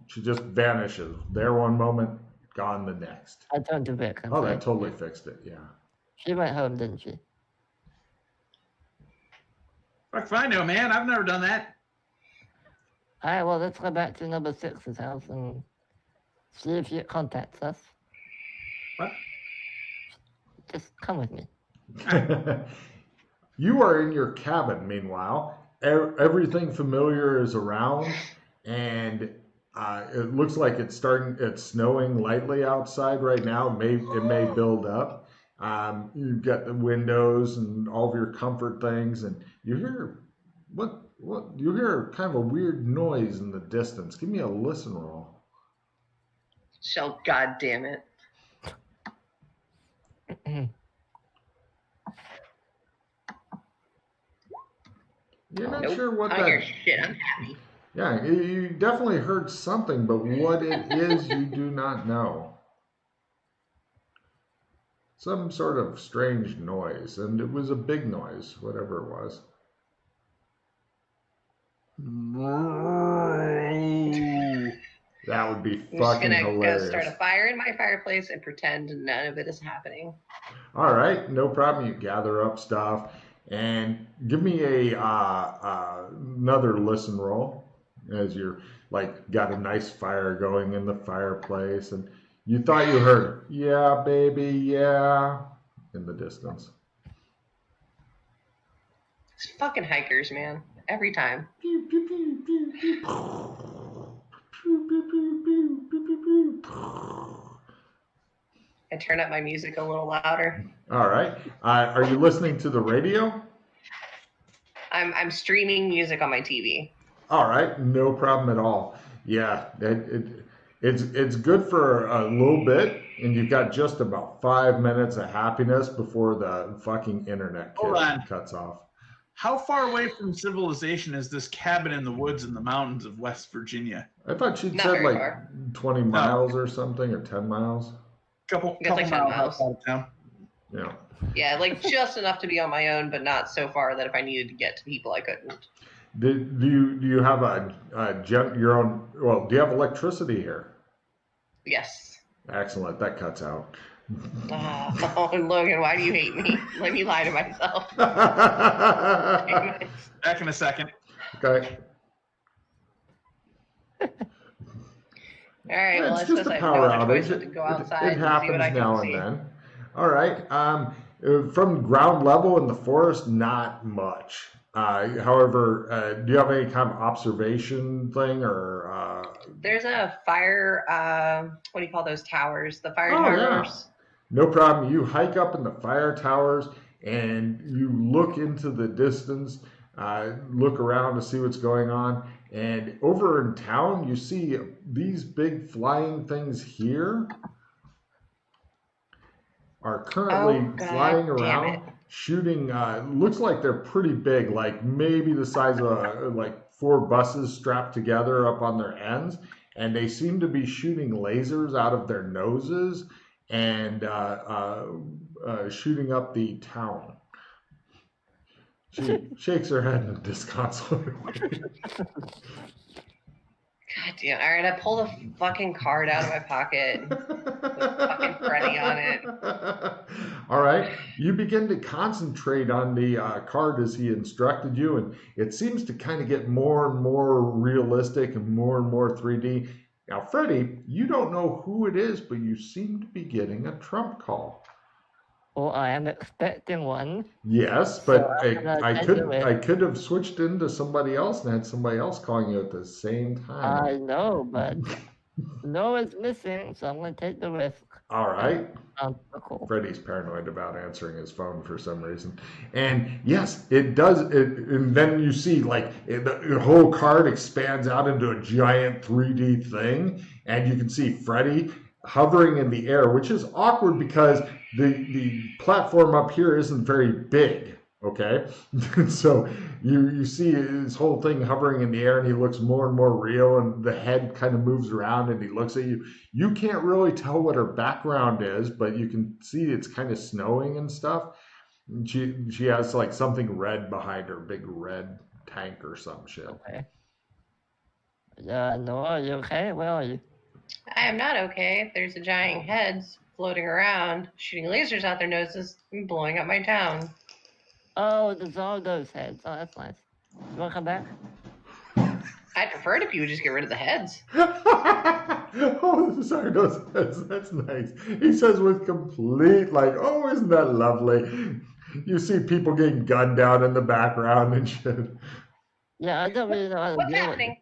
She just vanishes. There one moment, gone the next. I turned to Vic. Oh, that totally fixed it. Yeah. She went home, didn't she? Fuck if I know, man. I've never done that. All right, well, let's go back to number 6's house and see if she contacts us. What? Just come with me. You are in your cabin, meanwhile. Everything familiar is around, and it looks like it's snowing lightly outside right now. It may build up. You've got the windows and all of your comfort things, and you hear what you hear kind of a weird noise in the distance. Give me a listen roll. Shall God damn it. You're not Nope. sure what I don't hear that. shit. I'm happy. Yeah, you definitely heard something, but what it is, you do not know. Some sort of strange noise, and it was a big noise, whatever it was. That would be I'm just fucking gonna go start hilarious. a fire in my fireplace and pretend none of it is happening. All right, no problem. You gather up stuff and give me a another listen roll as you're like got a nice fire going in the fireplace, and you thought you heard, "Yeah, baby, yeah," in the distance. It's fucking hikers, man. Every time. I turn up my music a little louder. All right. Are you listening to the radio? I'm streaming music on my TV. All right, no problem at all. Yeah, it's good for a little bit, and you've got just about 5 minutes of happiness before the fucking internet Hold on. cuts off. How far away from civilization is this cabin in the woods in the mountains of West Virginia? I thought she'd Not said very like far. 20 miles or something, or 10 miles. Couple It's like 10 miles miles. outside of town. Yeah. Yeah, like just enough to be on my own, but not so far that if I needed to get to people, I couldn't. Do you have your own? Well, do you have electricity here? Yes. Excellent. That cuts out. Oh, Logan, why do you hate me? Let me lie to myself. Back in a second. Okay. All right, well, I It's just suppose a I have power no other choice outage. but to go outside It and see happens what I can now see. and then. All right. From ground level in the forest, not much. However, do you have any kind of observation thing or? There's a fire, what do you call those towers? The fire Oh, yeah. towers. No problem. You hike up in the fire towers and you look into the distance, look around to see what's going on. And over in town, you see these big flying things here are currently Oh, God flying damn around, it. shooting. Looks like they're pretty big, like maybe the size of like 4 buses strapped together up on their ends. And they seem to be shooting lasers out of their noses and shooting up the town. She shakes her head in a disconsolate way. God damn. All right, I pulled a fucking card out of my pocket with fucking Freddy on it. All right. You begin to concentrate on the card as he instructed you, and it seems to kind of get more and more realistic and more 3D. Now, Freddy, you don't know who it is, but you seem to be getting a trump call. Well, I am expecting one. Yes, but So I'm gonna I send could you it. I could have switched into somebody else and had somebody else calling you at the same time. I know, but no is missing, so I'm going to take the risk. All right. Cool. Freddy's paranoid about answering his phone for some reason. And yes, it does. And then you see like the whole card expands out into a giant 3D thing. And you can see Freddy hovering in the air, which is awkward because the platform up here isn't very big. Okay. So you see his whole thing hovering in the air and he looks more and more real and the head kind of moves around and he looks at you. You can't really tell what her background is, but you can see it's kind of snowing and stuff. And she has like something red behind her, big red tank or some shit. Okay. No, are you okay? Where are you? I am not okay. There's a giant heads floating around, shooting lasers out their noses and blowing up my town. Oh, there's all those heads. Oh, that's nice. You want to come back? I'd prefer it if you would just get rid of the heads. Oh, sorry, that's nice. He says with complete, like, oh, isn't that lovely? You see people getting gunned down in the background and shit. Yeah, I don't really know how to What's deal with happening? it.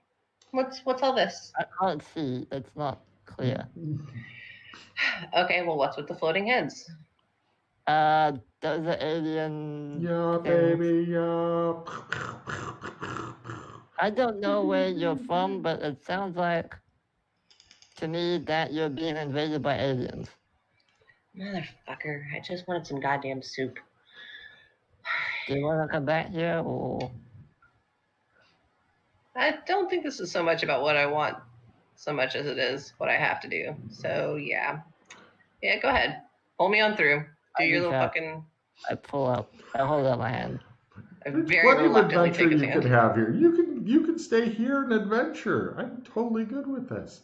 What's all this? I can't see. It's not clear. Okay, well, what's with the floating heads? Those are alien Yeah, things. baby, yeah. I don't know where you're from, but it sounds like to me that you're being invaded by aliens. Motherfucker, I just wanted some goddamn soup. Do you want to come back here, or I don't think this is so much about what I want, so much as it is what I have to do. So yeah, go ahead, pull me on through. Do your little fucking. I hold out my hand. I There's very plenty of reluctantly adventure take his you hand. can have here. You can stay here and adventure. I'm totally good with this.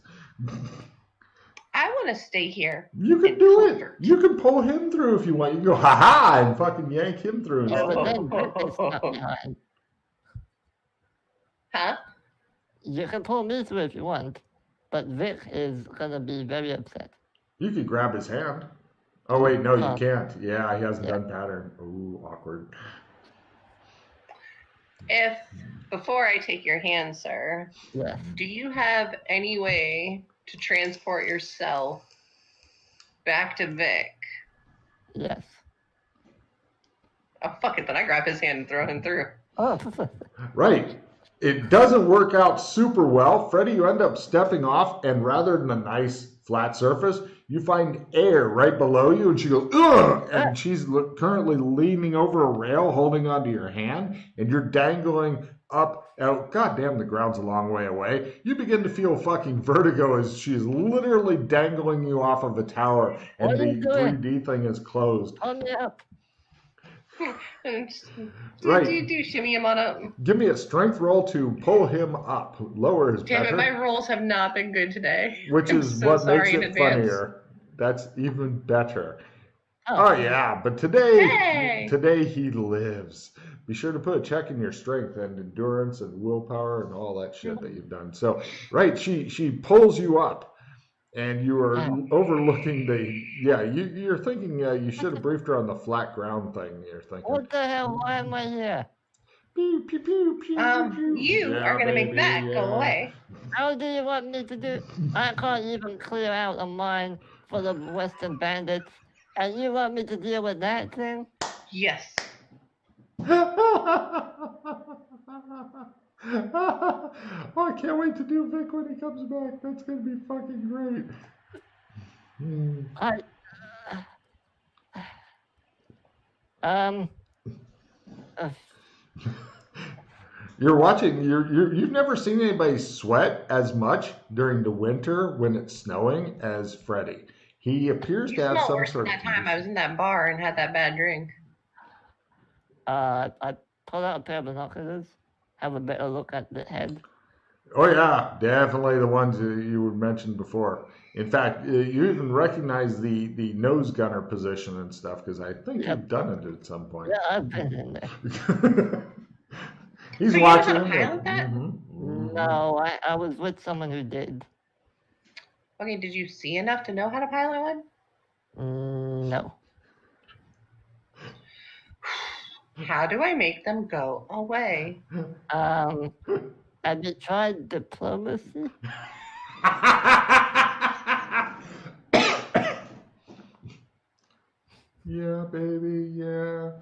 I want to stay here. You can in do comfort. it. You can pull him through if you want. You can go ha ha and fucking yank him through. Yeah, but instead. then Vic is stuck behind. Huh? You can pull me through if you want, but Vic is gonna be very upset. You could grab his hand. Oh wait, no, you Huh. can't. Yeah, he hasn't Yeah. done pattern. Ooh, awkward. If before I take your hand, sir, Yes. do you have any way to transport yourself back to Vic? Yes. Oh fuck it, then I grab his hand and throw him through. Oh. Right. It doesn't work out super well. Freddy, you end up stepping off, and rather than a nice flat surface, you find air right below you, and she goes, ugh! And she's currently leaning over a rail, holding onto your hand, and you're dangling up. Oh, goddamn, the ground's a long way away. You begin to feel fucking vertigo as she's literally dangling you off of the tower, and What are the you doing? 3D thing is closed. Pull me up. And Right. do shimmy him on up. Give me a strength roll to pull him up. Lower is Damn better. it, my rolls have not been good today. Which I'm is so what sorry makes in it advance. funnier. That's even better. Oh, Oh yeah, but today Hey! he lives. Be sure to put a check in your strength and endurance and willpower and all that shit that you've done. So, right, she pulls you up, and you are overlooking you're thinking you should have briefed her on the flat ground thing. You're thinking. What the hell? Why am I here? Pew, pew, pew, pew, pew. You Yeah, are gonna make baby, that go yeah. away. How do you want me to do? I can't even clear out a mine full of Western bandits, and you want me to deal with that thing? Yes. Oh, I can't wait to do Vic when he comes back. That's gonna be fucking great. You're watching. You've never seen anybody sweat as much during the winter when it's snowing as Freddy. He appears You to have smell some worse sort than of that time I was in that bar and had that bad drink. I pull out a pair of binoculars, have a better look at the head. Oh yeah, definitely the ones that you mentioned before. In fact, you even recognize the nose gunner position and stuff because I think you've done it at some point. Yeah, I've been in there. He's So you know how watching to him. pilot that? No, I was with someone who did. Okay, did you see enough to know how to pilot one? No. How do I make them go away? Have you tried diplomacy? Yeah, baby, yeah.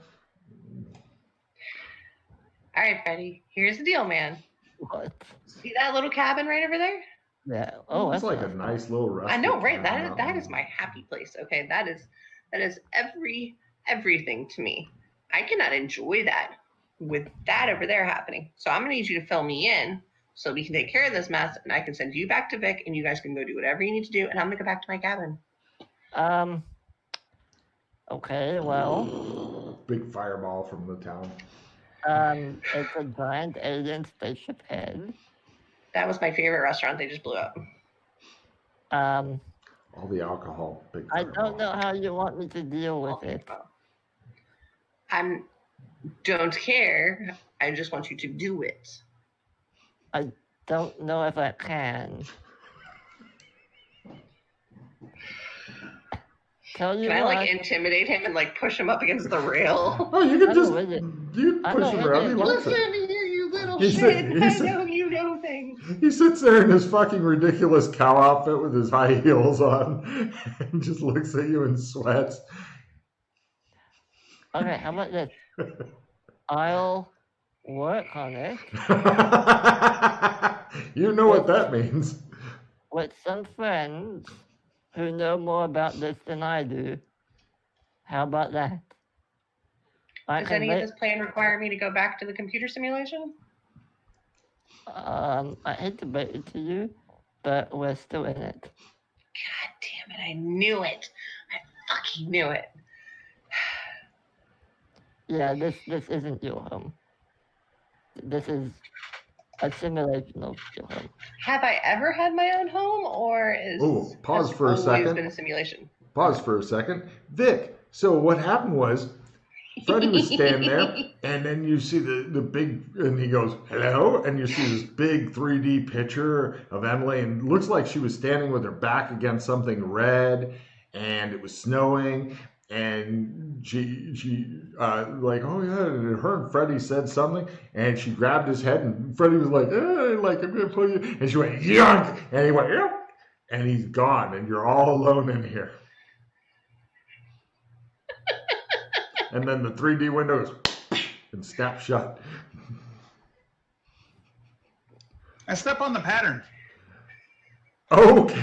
All right, Freddy. Here's the deal, man. What? See that little cabin right over there? Yeah. Oh, it's that's like a nice little restaurant. I know, right? That is my happy place. Okay, that is everything to me. I cannot enjoy that with that over there happening. So I'm gonna need you to fill me in so we can take care of this mess, and I can send you back to Vic, and you guys can go do whatever you need to do, and I'm gonna go back to my cabin. Okay, well. Big fireball from the town. It's a giant alien spaceship head. That was my favorite restaurant. They just blew up. All the alcohol. Big I fireball. don't know how you want me to deal with it. I don't care. I just want you to do it. I don't know if I can. Tell you Can I what, like intimidate him and like push him up against the rail? Oh, you can I just know, is it? you I push know, him is around. it? He likes Listen it. here, you little He shit. said- he I said- know you know things. He sits there in his fucking ridiculous cow outfit with his high heels on and just looks at you and sweats. Okay, how about this? I'll work on it You know what that means. with some friends who know more about this than I do. How about that? Does any of this plan require me to go back to the computer simulation? I hate to break it to you, but we're still in it. God damn it! I knew it. I fucking knew it. Yeah, this isn't your home. This is a simulation of your home. Have I ever had my own home, or Ooh, pause has for a always second. been a simulation? Pause for a second. Vic, so what happened was Freddy was standing there, and then you see the big, and he goes, hello, and you see this big 3D picture of Emily, and it looks like she was standing with her back against something red, and it was snowing, and she like, oh yeah, and her and Freddy said something, and she grabbed his head, and Freddy was like, like, I'm gonna pull you, and she went, yunk, and he went, yep, and he's gone, and you're all alone in here. And then the 3D window goes and snaps shut. I step on the pattern. Okay.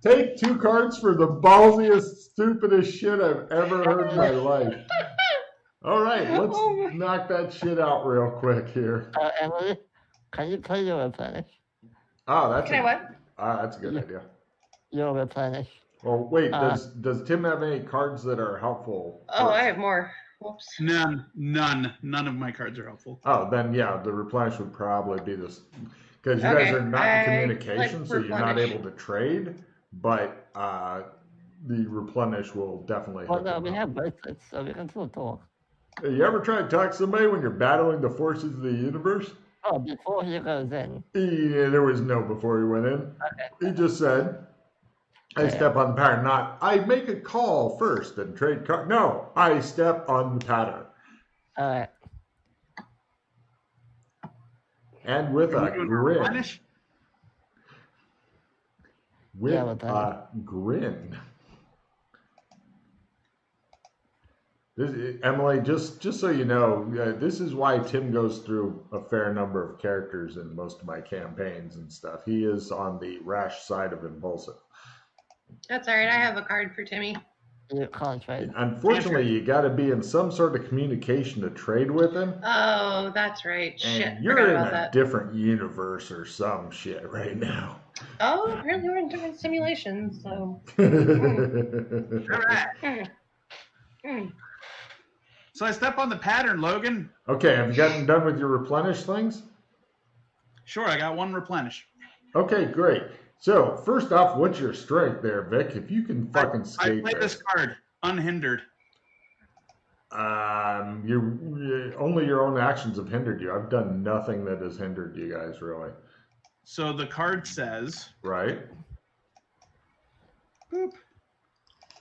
Take 2 cards for the ballsiest, stupidest shit I've ever heard in my life. All right, let's knock that shit out real quick here. Emily, can you play your replenish? Oh, that's Can I what? that's a good idea. Your replenish. Well, wait, does Tim have any cards that are helpful? Oh, I have more. Whoops. None of my cards are helpful. Oh, then yeah, the replenish would probably be this, because you guys are not in communication, so you're not able to trade. But the replenish will definitely. Well, no, we have bracelets, so we can still talk. You ever try to talk to somebody when you're battling the forces of the universe? Oh, before he goes in. Yeah, there was no before he went in. Okay. He just said, I step on the pattern, not I make a call first and trade card. No, I step on the pattern. All right. And with a grin. Replenish? With Yeah, with a grin. This, Emily, just so you know, this is why Tim goes through a fair number of characters in most of my campaigns and stuff. He is on the rash side of impulsive. That's all right. I have a card for Timmy. You can't trade. Unfortunately, you got to be in some sort of communication to trade with him. Oh, that's right. And Shit. you're Forgot in about a that. different universe or some shit right now. Oh, apparently we're in different simulations, so. All right. Hmm. So I step on the pattern, Logan. Okay, have you gotten done with your replenish things? Sure, I got 1 replenish. Okay, great. So, first off, what's your strength there, Vic? If you can fucking I skate play this card unhindered. only your own actions have hindered you. I've done nothing that has hindered you guys, really. So the card says, Right? boop,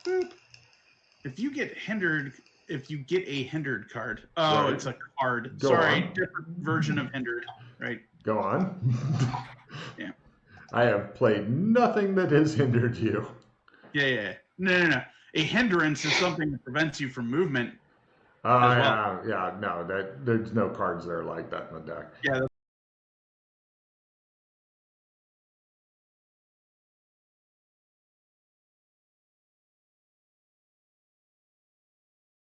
boop. If you get a hindered card. Oh, Right. it's a card. Go Sorry, on. different version of hindered. Right. Go on. Yeah. I have played nothing that has hindered you. Yeah. No. A hindrance is something that prevents you from movement. As well. Yeah, no, there's no cards that are like that in the deck. Yeah,